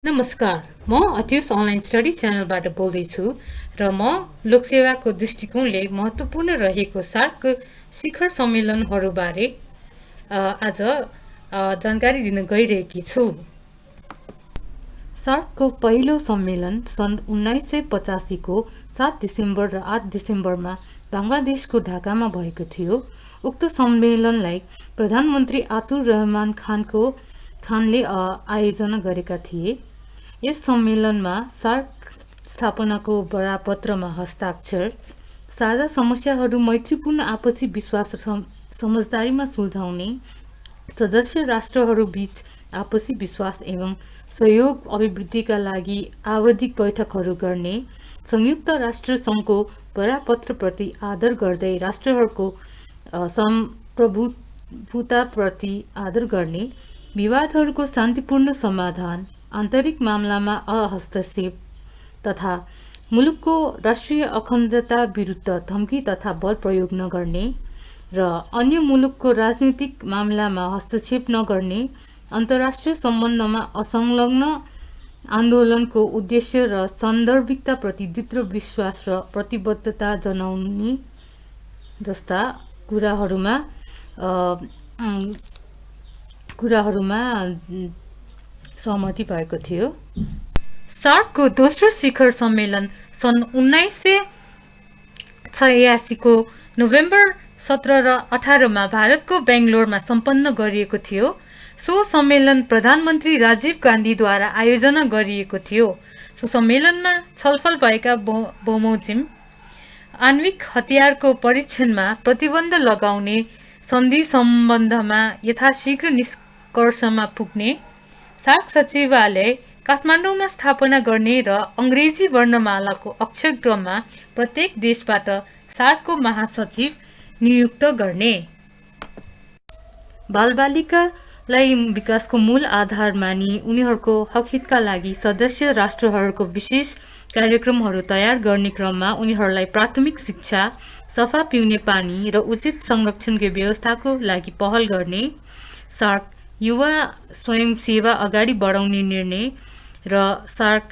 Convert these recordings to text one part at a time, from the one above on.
नमस्कार, म अट्युस online study च्यानलबाट बोल्दैछु र म लोकसेवाको दृष्टिकोणले महत्त्वपूर्ण रहेको सार्क शिखर सम्मेलनहरूबारे आज जानकारी दिन गइरहेकी छु। सार्कको पहिलो सम्मेलन सन् 1985को 7 डिसेम्बर र 8 डिसेम्बरमा बङ्गलादेशको ढाकामा भएको थियो। उक्त सम्मेलनलाई प्रधानमन्त्री आतुर रहमान खानले आयोजना गरेका थिए। यस सम्मेलनमा सार्क स्थापनाको बडापत्रमा हस्ताक्षर, साझा समस्याहरू मैत्रीपूर्ण आपसी विश्वास र समझदारीमा सुल्झाउने, सदस्य राष्ट्रहरूबीच आपसी विश्वास एवं सहयोग अभिवृद्धिका लागि आवधिक बैठकहरू गर्ने, संयुक्त राष्ट्र सङ्घको बडापत्रप्रति आदर गर्दै राष्ट्रहरूको सम्प्रभुताप्रति आदर गर्ने, विवादहरूको शान्तिपूर्ण समाधान, आन्तरिक मामलामा हस्तक्षेप तथा मुलुकको राष्ट्रिय अखण्डता विरुद्ध धम्की तथा बल प्रयोग नगर्ने र अन्य मुलुकको राजनीतिक मामलामा हस्तक्षेप नगर्ने, अन्तर्राष्ट्रिय सम्बन्धमा असंलग्न आन्दोलनको उद्देश्य र सान्दर्भिकताप्रति दृढ विश्वास र प्रतिबद्धता जनाउने जस्ता कुराहरूमा सहमति भएको थियो। सार्कको दोस्रो शिखर सम्मेलन सन् 1986को नोभेम्बर 17 र 18मा भारतको बेङ्गलोरमा सम्पन्न गरिएको थियो। सो सम्मेलन प्रधानमन्त्री राजीव गान्धीद्वारा आयोजना गरिएको थियो। सो सम्मेलनमा छलफल भएका बमोजिम आणविक हतियारको परीक्षणमा प्रतिबन्ध लगाउने सन्धि सम्बन्धमा यथाशीघ्र निष्कर्षमा पुग्ने, सार्क सचिवालय काठमाडौँमा स्थापना गर्ने र अङ्ग्रेजी वर्णमालाको अक्षरक्रममा प्रत्येक देशबाट सार्कको महासचिव नियुक्त गर्ने, बालबालिकालाई विकासको मूल आधार मानी उनीहरूको हकहितका लागि सदस्य राष्ट्रहरूको विशेष कार्यक्रमहरू तयार गर्ने क्रममा उनीहरूलाई प्राथमिक शिक्षा, सफा पिउने पानी र उचित संरक्षणको व्यवस्थाको लागि पहल गर्ने, सार्क युवा स्वयंसेवा अगाडि बढाउने निर्णय र सार्क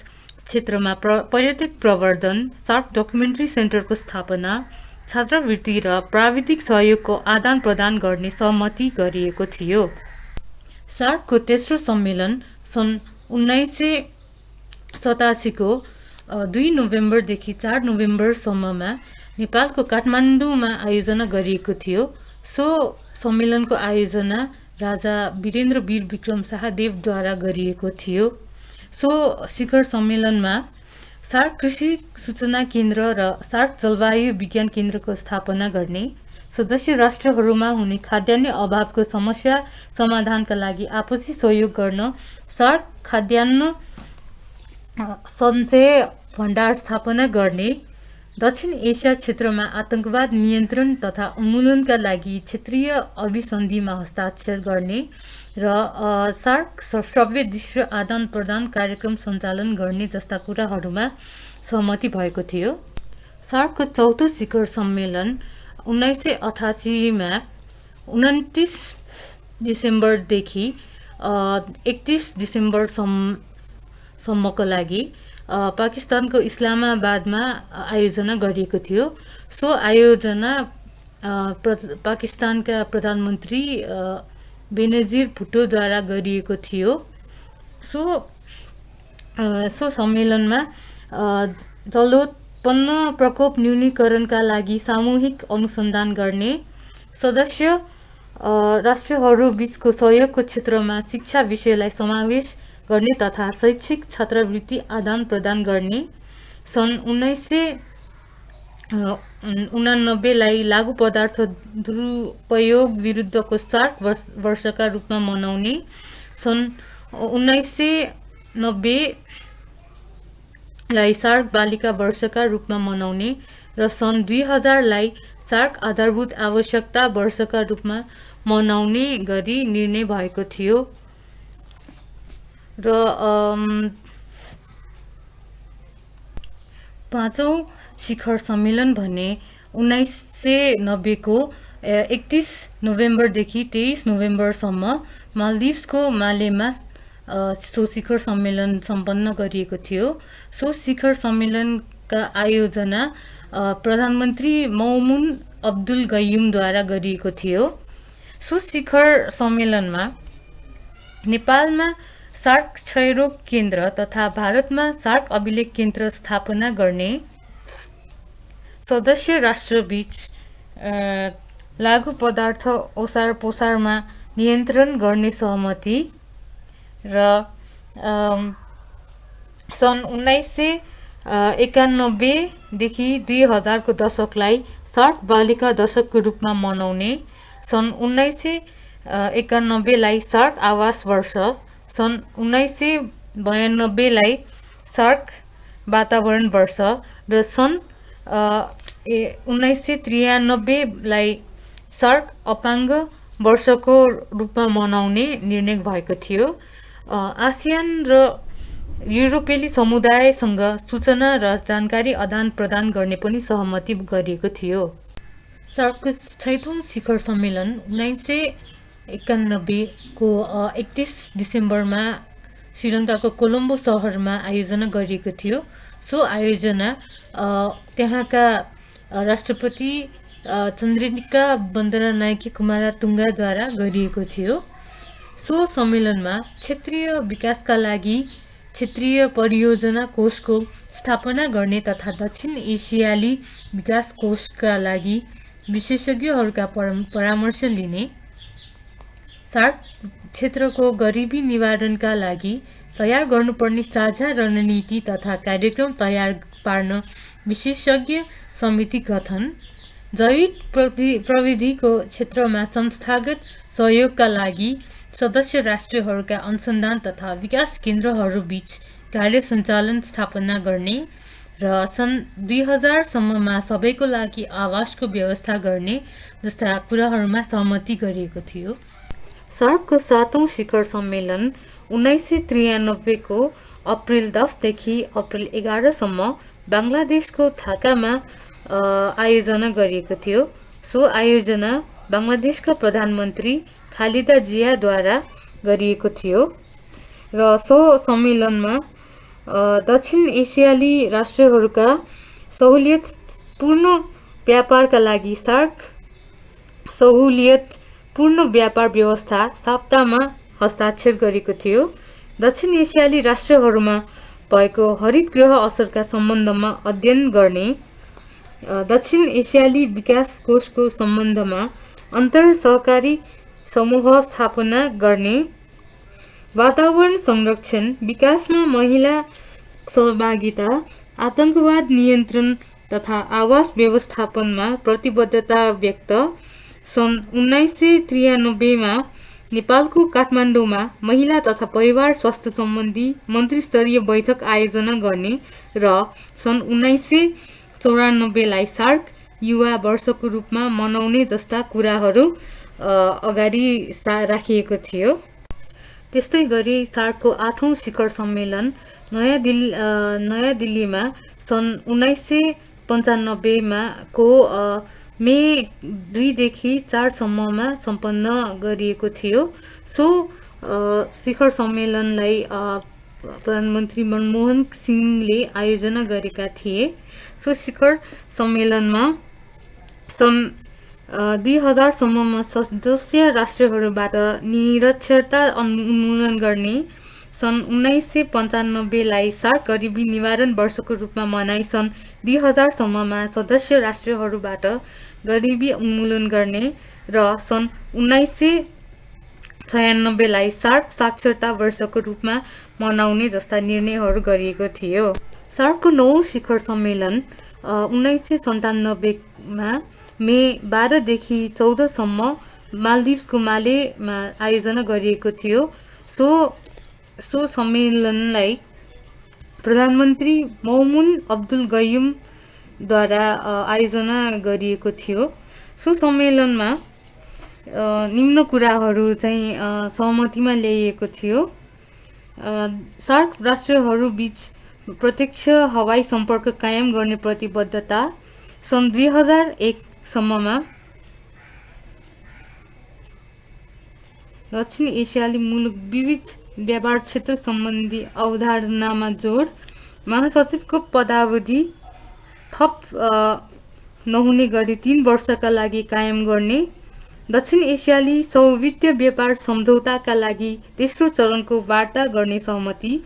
क्षेत्रमा पर्यटक प्रवर्धन, सार्क डकुमेन्ट्री सेन्टरको स्थापना, छात्रवृत्ति र प्राविधिक सहयोगको आदान प्रदान गर्ने सहमति गरिएको थियो। सार्कको तेस्रो सम्मेलन सन् 1987को 2 नोभेम्बरदेखि 4 नोभेम्बरसम्ममा नेपालको काठमाडौँमा आयोजना गरिएको थियो। सो सम्मेलनको आयोजना राजा वीरेन्द्र वीर विक्रम शाहदेवद्वारा गरिएको थियो। सो शिखर सम्मेलनमा सार्क कृषि सूचना केन्द्र र सार्क जलवायु विज्ञान केन्द्रको स्थापना गर्ने, सदस्य राष्ट्रहरूमा हुने खाद्यान्न अभावको समस्या समाधानका लागि आपसी सहयोग गर्न, सार्क खाद्यान्न सञ्चय भण्डार स्थापना गर्ने, दक्षिण एसिया क्षेत्रमा आतंकवाद नियन्त्रण तथा उन्मूलनका लागि क्षेत्रीय अभिसन्धिमा हस्ताक्षर गर्ने र सार्क श्रव्य दृश्य आदान प्रदान कार्यक्रम सञ्चालन गर्ने जस्ता कुराहरूमा सहमति भएको थियो। सार्कको चौथो शिखर सम्मेलन 1988मा 29 डिसेम्बरदेखि 31 डिसेम्बरसम्मको लागि पाकिस्तानको इस्लामाबादमा आयोजना गरिएको थियो। सो आयोजना पाकिस्तानका प्रधानमन्त्री बेनजिर भुट्टोद्वारा गरिएको थियो। सो सम्मेलनमा जलोत्पन्न प्रकोप न्यूनीकरणका लागि सामूहिक अनुसन्धान गर्ने, सदस्य राष्ट्रहरूबीचको सहयोगको क्षेत्रमा शिक्षा विषयलाई समावेश गर्ने तथा शैक्षिक छात्रवृत्ति आदान प्रदान गर्ने, सन् 1989लाई लागु पदार्थ दुरुपयोग विरुद्धको सार्क वर्षका रूपमा मनाउने, सन् 1990लाई सार्क बालिका वर्षका रूपमा मनाउने र सन् 2000लाई सार्क आधारभूत आवश्यकता वर्षका रूपमा मनाउने गरी निर्णय भएको थियो। र पाँचौं शिखर सम्मेलन भने 1990को 31 नोभेम्बरदेखि 23 नोभेम्बरसम्म मालदिभ्सको मालेमा सो शिखर सम्मेलन सम्पन्न गरिएको थियो। सो शिखर सम्मेलनका आयोजना प्रधानमन्त्री मौमुन अब्दुल गयुमद्वारा गरिएको थियो। सो शिखर सम्मेलनमा नेपालमा सार्क क्षयरोग केन्द्र तथा भारतमा सार्क अभिलेख केन्द्र स्थापना गर्ने सदस्य राष्ट्रबीच लागू पदार्थ ओसार पोसारमा नियन्त्रण गर्ने सहमति र सन् 1991 देखि 2000 को दशकलाई सार्क बालिका दशकको रूपमा मनाउने, सन् 1991 लाई सार्क आवास वर्ष, सन् 1992 लाई सार्क वातावरण वर्ष र सन् 1993 लाई सार्क अपाङ्ग वर्षको रूपमा मनाउने निर्णय भएको थियो। आसियान र युरोपेली समुदायसँग सूचना र जानकारी आदान प्रदान गर्ने पनि सहमति गरिएको थियो। सार्कको 6औं शिखर सम्मेलन 1991 को 31 डिसेम्बरमा श्रीलङ्काको कोलम्बो सहरमा आयोजना गरिएको थियो। सो आयोजना त्यहाँका राष्ट्रपति चन्द्रिका बन्दरनायके कुमारतुङ्गाद्वारा गरिएको थियो। सो सम्मेलनमा क्षेत्रीय विकासका लागि क्षेत्रीय परियोजना कोषको स्थापना गर्ने तथा दक्षिण एसियाली विकास कोषका लागि विशेषज्ञहरूका परामर्श लिने, सार्क क्षेत्रको गरिबी निवारणका लागि तयार गर्नुपर्ने साझा रणनीति तथा कार्यक्रम तयार पार्न विशेषज्ञ समिति गठन, जैविक प्रविधिको क्षेत्रमा संस्थागत सहयोगका लागि सदस्य राष्ट्रहरूका अनुसन्धान तथा विकास केन्द्रहरूबीच कार्य सञ्चालन स्थापना गर्ने र सन् 2000 सम्ममा सबैको लागि आवासको व्यवस्था गर्ने जस्ता कुराहरूमा सहमति गरिएको थियो। सार्कको 7औं शिखर सम्मेलन 1993 को अप्रिल 10 देखि अप्रिल 11 सम्म बङ्गलादेशको ढाकामा आयोजना गरिएको थियो। सो आयोजना बङ्गलादेशका प्रधानमन्त्री खालिदा जियाद्वारा गरिएको थियो र सो सम्मेलनमा दक्षिण एसियाली राष्ट्रहरूका सहुलियतपूर्ण व्यापारका लागि सार्क सहुलियतपूर्ण व्यापार व्यवस्था साप्ताहमा हस्ताक्षर गरेको थियो। दक्षिण एसियाली राष्ट्रहरूमा भएको हरित गृह असरका सम्बन्धमा अध्ययन गर्ने, दक्षिण एसियाली विकास कोषको सम्बन्धमा अन्तर सहकारी समूह स्थापना गर्ने, वातावरण संरक्षण विकासमा महिला सहभागिता, आतंकवाद नियन्त्रण तथा आवास व्यवस्थापनमा प्रतिबद्धता व्यक्त, सन् 1993 मा नेपालको काठमाडौँमा महिला तथा परिवार स्वास्थ्य सम्बन्धी मन्त्रीस्तरीय बैठक आयोजना गर्ने र सन् 1994 लाई सार्क युवा वर्षको रूपमा मनाउने जस्ता कुराहरू अगाडि राखिएको थियो। त्यस्तै गरी सार्कको 8औं शिखर सम्मेलन नयाँ दिल्लीमा सन् 1995 मा को मे 2 देखि 4 सम्ममा सम्पन्न गरिएको थियो। सो शिखर सम्मेलनलाई प्रधानमन्त्री मनमोहन सिंहले आयोजना गरेका थिए। सो शिखर सम्मेलनमा सन् 2000 सम्ममा सदस्य राष्ट्रहरूबाट निरक्षरता उन्मूलन गर्ने, सन् 1995 लाई सार्क गरिबी निवारण वर्षको रूपमा मनाई सन् 2000 सम्ममा सदस्य राष्ट्रहरूबाट गरिबी उन्मूलन गर्ने र सन् 1996 लाई सार्क साक्षरता वर्षको रूपमा मनाउने जस्ता निर्णयहरू गरिएको थियो। सार्कको 9औं शिखर सम्मेलन 1997 मा मे 12 देखि 14 सम्म मालदिभ्सको मालेमा आयोजना गरिएको थियो। सो सम्मेलनलाई प्रधानमन्त्री मौमुन अब्दुल गयुमद्वारा आयोजना गरिएको थियो। सो सम्मेलनमा निम्न कुराहरू चाहिँ सहमतिमा ल्याइएको थियो। सार्क राष्ट्रहरू बीच प्रत्यक्ष हवाई सम्पर्क कायम गर्ने प्रतिबद्धता, सन् 2001 सम्ममा दक्षिण एसियाली मुलुक विविध व्यापार क्षेत्र सम्बन्धी अवधारणामा जोड, महासचिवको पदावधि थप नहुने गरी 3 वर्षका लागि कायम गर्ने, दक्षिण एसियाली सौविध्य व्यापार सम्झौताका लागि तेस्रो चरणको वार्ता गर्ने सहमति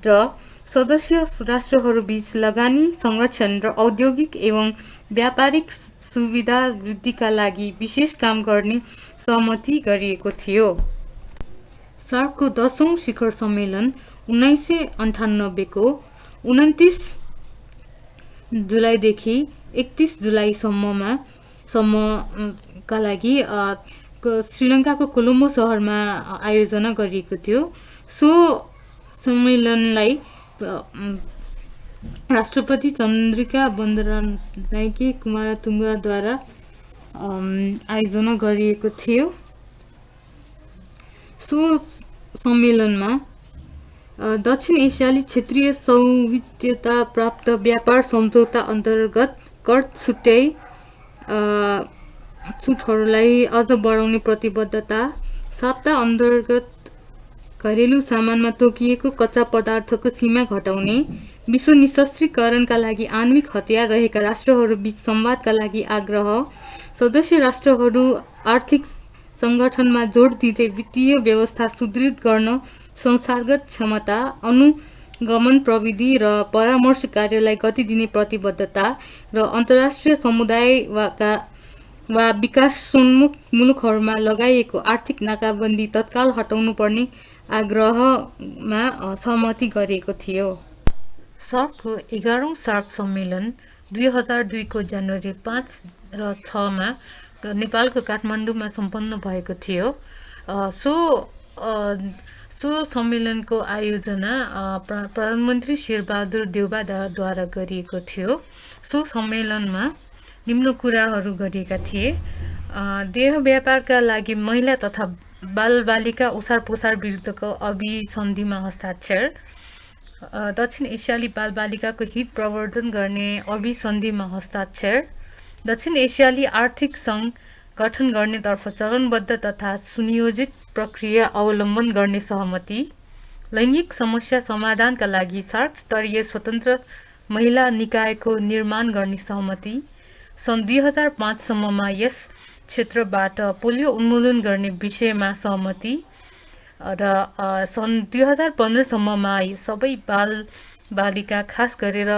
र सदस्य राष्ट्रहरूबीच लगानी संरक्षण र औद्योगिक एवं व्यापारिक सुविधा वृद्धिका लागि विशेष काम गर्ने सहमति गरिएको थियो। सार्कको 10औं शिखर सम्मेलन 1998 को 29 जुलाईदेखि 31 जुलाईसम्मका लागि श्रीलङ्काको कोलम्बो सहरमा आयोजना गरिएको थियो। सो सम्मेलनलाई राष्ट्रपति चन्द्रिका बन्दरनायके कुमारतुङ्गाद्वारा आयोजना गरिएको थियो। सो सम्मेलनमा दक्षिण एसियाली क्षेत्रीय सौविध्यता प्राप्त व्यापार सम्झौता अन्तर्गत कर छुटहरूलाई अझ बढाउने प्रतिबद्धता, सप्ताह अन्तर्गत घरेलु सामानमा तोकिएको कच्चा पदार्थको सीमा घटाउने, विश्व निशस्त्रीकरणका लागि आणविक हतियार रहेका राष्ट्रहरूबीच संवादका लागि आग्रह, सदस्य राष्ट्रहरू आर्थिक सङ्गठनमा जोड दिँदै वित्तीय व्यवस्था सुदृढ गर्न संस्थागत क्षमता, अनुगमन प्रविधि र परामर्श कार्यलाई गति दिने प्रतिबद्धता र अन्तर्राष्ट्रिय समुदाय वा विकासोन्मुख मुलुकहरूमा लगाइएको आर्थिक नाकाबन्दी तत्काल हटाउनुपर्ने आग्रहमा सहमति गरिएको थियो। सार्कको 11औं सार्क सम्मेलन 2002 को जनवरी 5 र 6 मा नेपालको काठमाडौँमा सम्पन्न भएको थियो। सो सम्मेलनको आयोजना प्रधानमन्त्री शेरबहादुर देउवाद्वारा गरिएको थियो। सो सम्मेलनमा निम्न कुराहरू गरिएका थिए। देह व्यापारका लागि महिला तथा बालबालिका ओसार पोसार विरुद्धको अभिसन्धिमा हस्ताक्षर, दक्षिण एसियाली बालबालिकाको हित प्रवर्धन गर्ने अभिसन्धिमा हस्ताक्षर, दक्षिण एसियाली आर्थिक सङ्घ गठन गर्नेतर्फ चरणबद्ध तथा सुनियोजित प्रक्रिया अवलम्बन गर्ने सहमति, लैङ्गिक समस्या समाधानका लागि सार्क स्तरीय स्वतन्त्र महिला निकायको निर्माण गर्ने सहमति, सन् 2005 सम्ममा यस क्षेत्रबाट पोलियो उन्मूलन गर्ने विषयमा सहमति र सन् 2015 सम्ममा सबै बालबालिका खास गरेर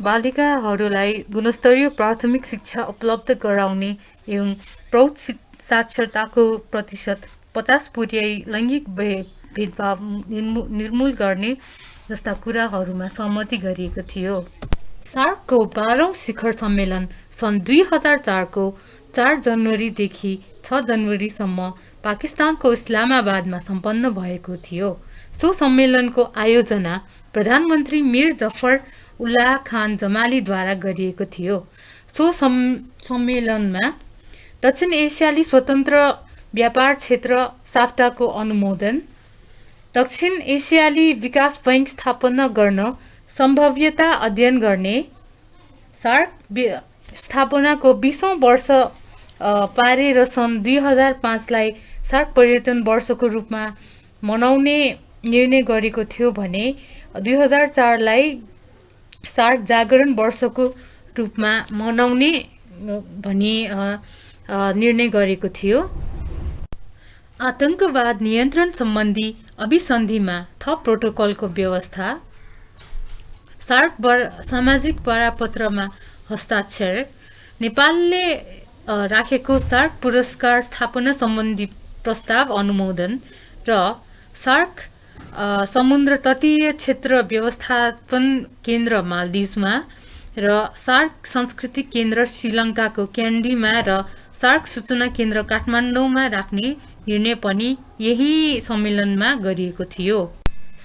बालिकाहरूलाई गुणस्तरीय प्राथमिक शिक्षा उपलब्ध गराउने एवं प्रौढ साक्षरताको प्रतिशत 50 पुर्याई लैङ्गिक भेदभाव निर्मूल गर्ने जस्ता कुराहरूमा सहमति गरिएको थियो। सार्कको 12औं शिखर सम्मेलन सन् 2004 को 4 जनवरीदेखि 6 जनवरीसम्म पाकिस्तानको इस्लामाबादमा सम्पन्न भएको थियो। सो सम्मेलनको आयोजना प्रधानमन्त्री मिर जफर उल्लाह खान जमालीद्वारा गरिएको थियो। सो सम्मेलनमा दक्षिण एसियाली स्वतन्त्र व्यापार क्षेत्र साफ्टाको अनुमोदन, दक्षिण एसियाली विकास बैंक स्थापना गर्न सम्भाव्यता अध्ययन गर्ने, सार्क स्थापनाको 20औं वर्ष पारेर सन् 2005लाई सार्क पर्यटन वर्षको रूपमा मनाउने निर्णय गरेको थियो भने 2004लाई सार्क जागरण वर्षको रूपमा मनाउने भनी निर्णय गरेको थियो। आतंकवाद नियन्त्रण सम्बन्धी अभिसन्धिमा थप प्रोटोकलको व्यवस्था, सार्क सामाजिक बरापत्रमा हस्ताक्षर, नेपालले राखेको सार्क पुरस्कार स्थापना सम्बन्धी प्रस्ताव अनुमोदन र सार्क समुद्र तटीय क्षेत्र व्यवस्थापन केन्द्र मालदिभ्समा र सार्क सांस्कृतिक केन्द्र श्रीलङ्काको क्यान्डीमा र सार्क सूचना केन्द्र काठमाडौँमा राख्ने निर्णय पनि यही सम्मेलनमा गरिएको थियो।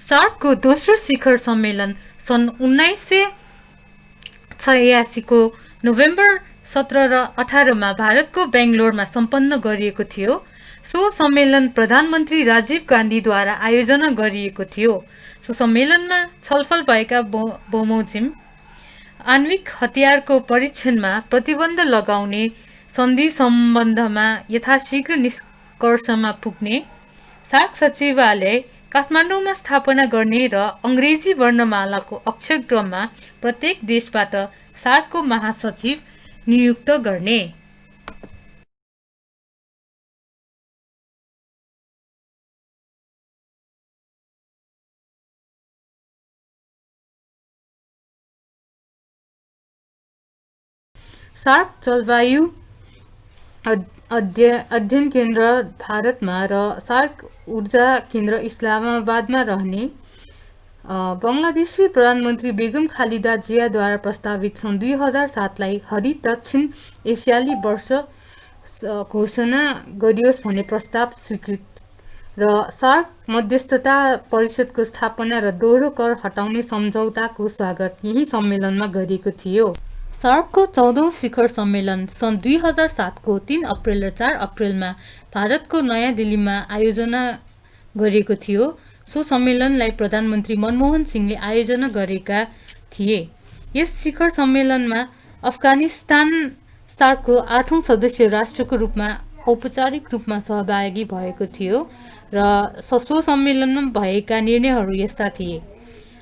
सार्कको दोस्रो शिखर सम्मेलन सन् 1986 को नोभेम्बर 17 र 18 मा भारतको बेङ्गलोरमा सम्पन्न गरिएको थियो। सो सम्मेलन प्रधानमन्त्री राजीव गान्धीद्वारा आयोजना गरिएको थियो। सो सम्मेलनमा छलफल भएका बमोजिम आणविक हतियारको परीक्षणमा प्रतिबन्ध लगाउने सन्धि सम्बन्धमा यथाशीघ्र निष्कर्षमा पुग्ने, सार्क सचिवालय काठमाडौँमा स्थापना गर्ने र अङ्ग्रेजी वर्णमालाको अक्षरक्रममा प्रत्येक देशबाट सार्कको महासचिव नियुक्त गर्ने। सार्क जलवायु अध्ययन केन्द्र भारतमा र सार्क ऊर्जा केन्द्र इस्लामाबादमा रहने बङ्गलादेशी प्रधानमन्त्री बेगम खालिदा जियाद्वारा प्रस्तावित सन् 2007लाई हरित दक्षिण एसियाली वर्ष घोषणा गरियोस् भन्ने प्रस्ताव स्वीकृत र सार्क मध्यस्थता परिषदको स्थापना र दोहोरो कर हटाउने सम्झौताको स्वागत यही सम्मेलनमा गरिएको थियो। सार्कको 14औं शिखर सम्मेलन सन् 2007को 3 अप्रेल र 4 अप्रेलमा भारतको नयाँ दिल्लीमा आयोजना गरिएको थियो। सो सम्मेलनलाई प्रधानमन्त्री मनमोहन सिंहले आयोजना गरेका थिए। यस शिखर सम्मेलनमा अफगानिस्तान सार्कको 8औं सदस्य राष्ट्रको रूपमा औपचारिक रूपमा सहभागी भएको थियो र सो सम्मेलनमा भएका निर्णयहरू यस्ता थिए।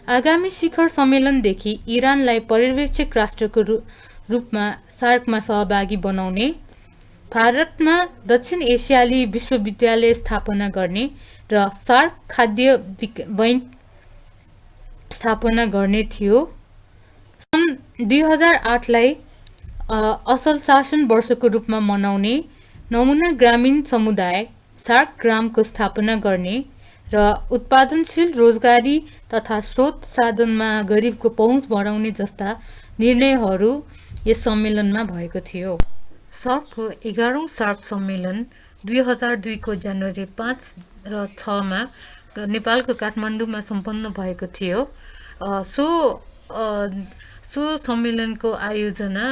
आगामी शिखर सम्मेलनदेखि इरानलाई पर्यवेक्षक राष्ट्रको रूपमा सार्कमा सहभागी बनाउने, भारतमा दक्षिण एसियाली विश्वविद्यालय स्थापना गर्ने र सार्क खाद्य बैंक स्थापना गर्ने थियो। सन् 2008लाई असल शासन वर्षको रूपमा मनाउने, नमुना ग्रामीण समुदाय सार्क ग्रामको स्थापना गर्ने र उत्पादनशील रोजगारी तथा स्रोत साधनमा गरिबको पहुँच बढाउने जस्ता निर्णयहरू यस सम्मेलनमा भएको थियो। सार्कको 11औं सार्क सम्मेलन 2002को जनवरी 5 र 6मा नेपालको काठमाडौँमा सम्पन्न भएको थियो। सो सम्मेलनको आयोजना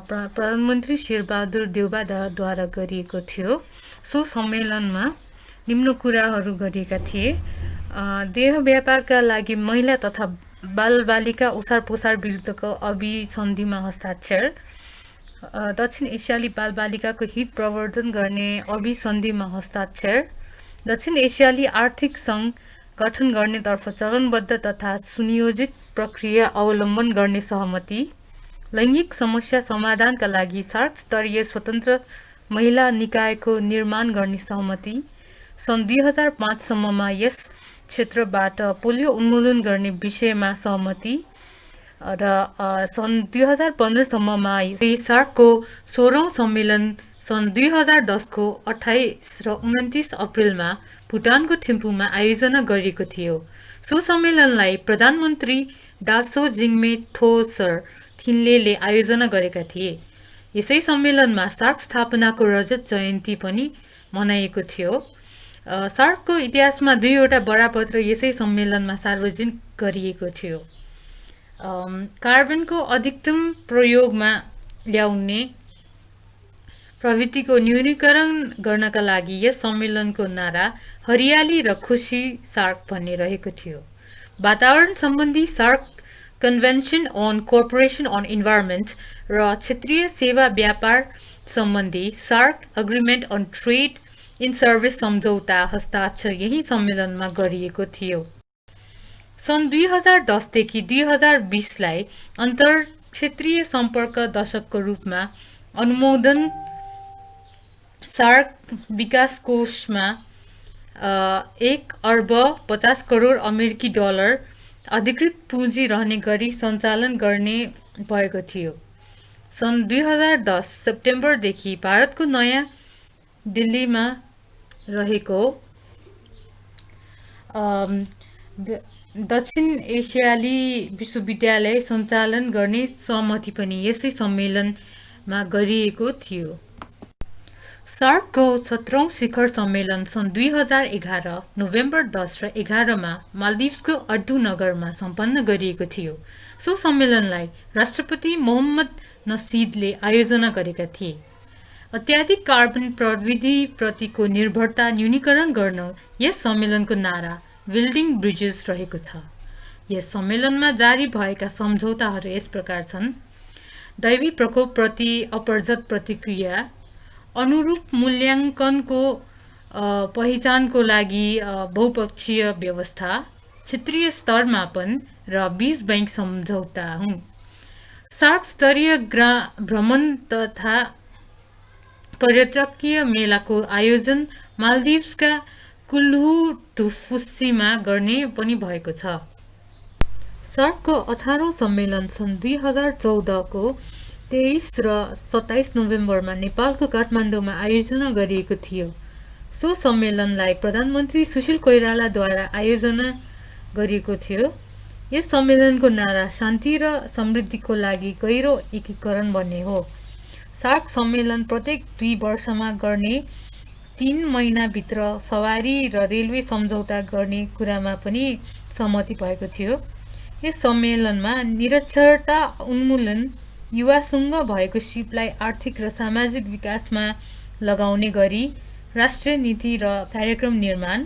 प्रधानमन्त्री शेरबहादुर देउवाद्वारा गरिएको थियो। सो सम्मेलनमा निम्न कुराहरू गरिएका थिए। देह व्यापारका लागि महिला तथा बालबालिका ओसार पोसार विरुद्धको अभिसन्धिमा हस्ताक्षर, दक्षिण एसियाली बालबालिकाको हित प्रवर्धन गर्ने अभिसन्धिमा हस्ताक्षर, दक्षिण एसियाली आर्थिक सङ्घ गठन गर्नेतर्फ चरणबद्ध तथा सुनियोजित प्रक्रिया अवलम्बन गर्ने सहमति, लैङ्गिक समस्या समाधानका लागि सार्क स्तरीय स्वतन्त्र महिला निकायको निर्माण गर्ने सहमति, सन् 2005 सम्ममा यस क्षेत्रबाट पोलियो उन्मूलन गर्ने विषयमा सहमति र सन् 2015 सम्ममा सार्कको 16औं सम्मेलन सन् 2010को 28 र 29 अप्रेलमा भुटानको थिम्पूमा आयोजना गरिएको थियो। सो सम्मेलनलाई प्रधानमन्त्री दासो जिङ्मे थोसर थिन्लेले आयोजना गरेका थिए। यसै सम्मेलनमा सार्क स्थापनाको रजत जयन्ती पनि मनाइएको थियो। सार्कको इतिहासमा 2वटा बडापत्र यसै सम्मेलनमा सार्वजनिक गरिएको थियो। कार्बनको अधिकतम प्रयोगमा ल्याउने प्रवृत्तिको न्यूनीकरण गर्नका लागि यस सम्मेलनको नारा हरियाली र खुसी सार्क भन्ने रहेको थियो। वातावरण सम्बन्धी SAARC convention on cooperation on environment र क्षेत्रीय सेवा व्यापार सम्बन्धी SAARC agreement on trade in service सम्झौता हस्ताक्षर यही सम्मेलनमा गरिएको थियो। सन् 2010देखि 2020लाई अन्तर क्षेत्रीय सम्पर्क दशकको रूपमा अनुमोदन सार्क विकास कोषमा 1 अर्ब 50 करोड अमेरिकी डलर अधिकृत पुँजी रहने गरी सञ्चालन गर्ने भएको थियो। सन् 2010 सेप्टेम्बरदेखि भारतको नयाँ दिल्लीमा रहेको दक्षिण एसियाली विश्वविद्यालय सञ्चालन गर्ने सहमति पनि यसै सम्मेलनमा गरिएको थियो। सार्कको 17औं शिखर सम्मेलन सन् 2011 नोभेम्बर 10 र 11मा मालदिभ्सको अड्डु नगरमा सम्पन्न गरिएको थियो। सो सम्मेलनलाई राष्ट्रपति मोहम्मद नसिदले आयोजना गरेका थिए। अत्याधिक कार्बन प्रविधिप्रतिको निर्भरता न्यूनीकरण गर्न यस सम्मेलनको नारा बिल्डिङ ब्रिजेस रहेको छ। यस सम्मेलनमा जारी भएका सम्झौताहरू यस प्रकार छन्: दैवी प्रकोपप्रति अपरजत प्रतिक्रिया, अनुरूप मूल्याङ्कनको पहिचानको लागि बहुपक्षीय व्यवस्था, क्षेत्रीय स्तरमा पनि र बीज बैंक सम्झौता हुन्। सार्क स्तरीय भ्रमण तथा पर्यटकीय मेलाको आयोजन मालदिभ्सका कुल्हुटुफुस्सीमा गर्ने पनि भएको छ। सार्कको 18औं सम्मेलन सन् 2014को 23 र 27 नोभेम्बरमा नेपालको काठमाडौँमा आयोजना गरिएको थियो। सो सम्मेलनलाई प्रधानमन्त्री सुशील कोइरालाद्वारा आयोजना गरिएको थियो। यस सम्मेलनको नारा शान्ति र समृद्धिको लागि गहिरो एकीकरण भन्ने हो। सार्क सम्मेलन प्रत्येक 2 वर्षमा गर्ने 3 महिनाभित्र सवारी र रेलवे सम्झौता गर्ने कुरामा पनि सहमति भएको थियो। यस सम्मेलनमा निरक्षरता उन्मूलन, युवासँग भएको सिपलाई आर्थिक र सामाजिक विकासमा लगाउने गरी राष्ट्रिय नीति र कार्यक्रम निर्माण,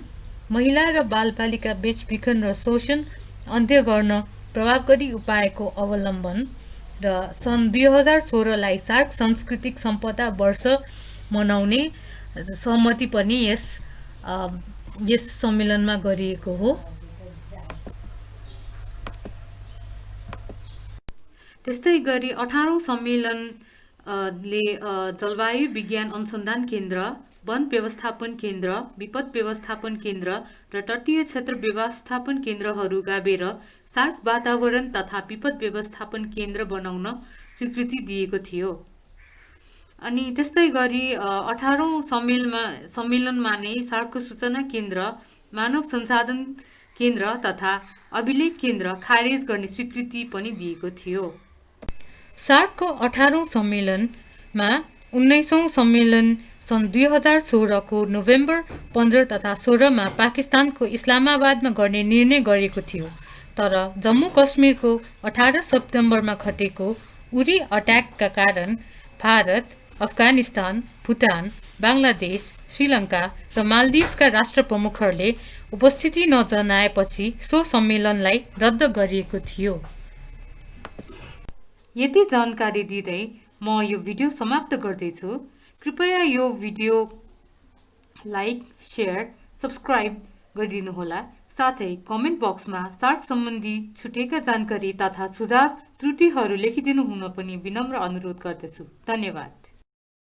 महिला र बालबालिका बेचबिखन र शोषण अन्त्य गर्न प्रभावकारी उपायको अवलम्बन र सन् 2016लाई सार्क सांस्कृतिक सम्पदा वर्ष मनाउने सहमति पनि यस सम्मेलनमा गरिएको हो। त्यस्तै गरी 18औं सम्मेलनले जलवायु विज्ञान अनुसन्धान केन्द्र, वन व्यवस्थापन केन्द्र, विपद व्यवस्थापन केन्द्र र तटीय क्षेत्र व्यवस्थापन केन्द्रहरू गाभेर सार्क वातावरण तथा विपद व्यवस्थापन केन्द्र बनाउन स्वीकृति दिएको थियो। अनि त्यस्तै गरी 18औं सम्मेलनमा नै सार्कको सूचना केन्द्र, मानव संसाधन केन्द्र तथा अभिलेख केन्द्र खारेज गर्ने स्वीकृति पनि दिएको थियो। सार्कको 18औं सम्मेलनमा 19औं सम्मेलन सन् 2016को नोभेम्बर 15 तथा 16मा पाकिस्तानको इस्लामाबादमा गर्ने निर्णय गरेको थियो। तर जम्मू कश्मीरको 18 सेप्टेम्बरमा घटेको उरी अट्याकका कारण भारत, अफगानिस्तान, भुटान, बङ्गलादेश, श्रीलङ्का र मालदिभ्सका राष्ट्र प्रमुखहरूले उपस्थिति नजनाएपछि सो सम्मेलनलाई रद्द गरिएको थियो। यति जानकारी दिँदै म यो भिडियो समाप्त गर्दैछु। कृपया यो भिडियो लाइक, शेयर, सब्सक्राइब गरिदिनुहोला। साथै कमेन्ट बक्समा सार्क सम्बन्धी छुटेका जानकारी तथा सुझाव त्रुटिहरू लेखिदिनु हुन पनि विनम्र अनुरोध गर्दछु। धन्यवाद।